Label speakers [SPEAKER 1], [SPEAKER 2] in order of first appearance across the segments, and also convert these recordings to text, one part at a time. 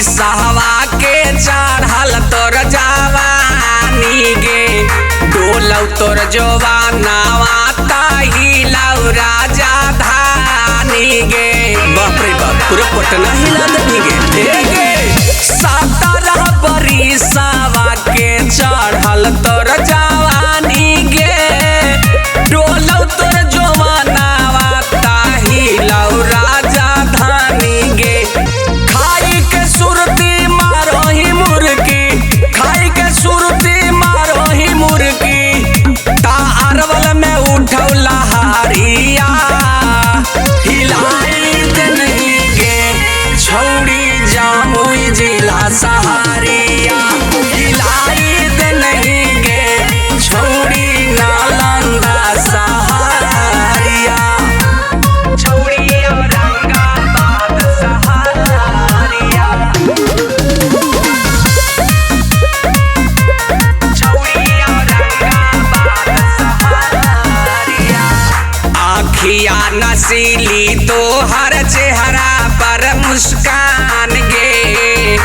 [SPEAKER 1] सहवा के चढ़ल तोर जवानी गे डोलौ तोर जवानावा हिलाउ राजा धानी गे। बाप रे बाप पूरा पटना हिला देनी गे। 17 बरिसवा के चढ़ल तोर जवानी गे डोलौ तोर जवानावा हिलाउ राजा धानी गे। खाई के सुरती मारो ही मुर्गी खाई के सुरती मारो ही मुर्गी ता अरवल में उठौ लहारिया हिलाई दे नहीं गे छौड़ी जामुई जिला सहारिया हिलाई दे नहीं गे छौड़ी नालंदा सहारिया छौड़ी औरंगाबाद सहारिया छौड़ी औरंगाबाद सहारिया। आँखिया नसीली तो हर चेहरा पर मुस्कान गे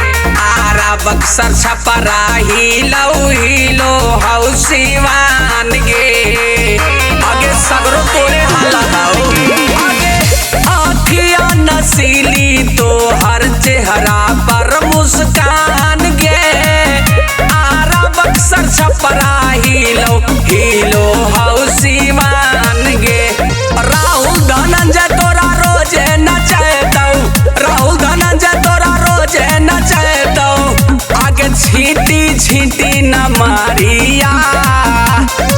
[SPEAKER 1] आरा बक्सर छपरा हिलो हौ सिवान गे आगे सगरो तोरे हालत आगे। आँखिया नसीली तो हर चेहरा पर मुस्कान गे आरा बक्सर छपरा हिलो हौ सिवान गे। राहुल धनंजय तोरा रोजे नचैतौ राहुल धनंजय तोरा रोजे नचैतौ आगे छीटी छीटी न मारिया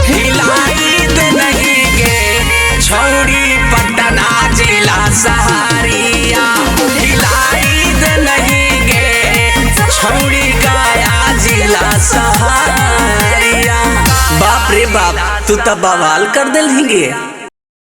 [SPEAKER 1] हिलाई दे नहीं गे छौड़ी पटना जिला सहारिया हिलाई दे नहीं गे छौड़ी गया जिला सहारिया। बाप रे बाप तू तो बवाल कर दिल गे।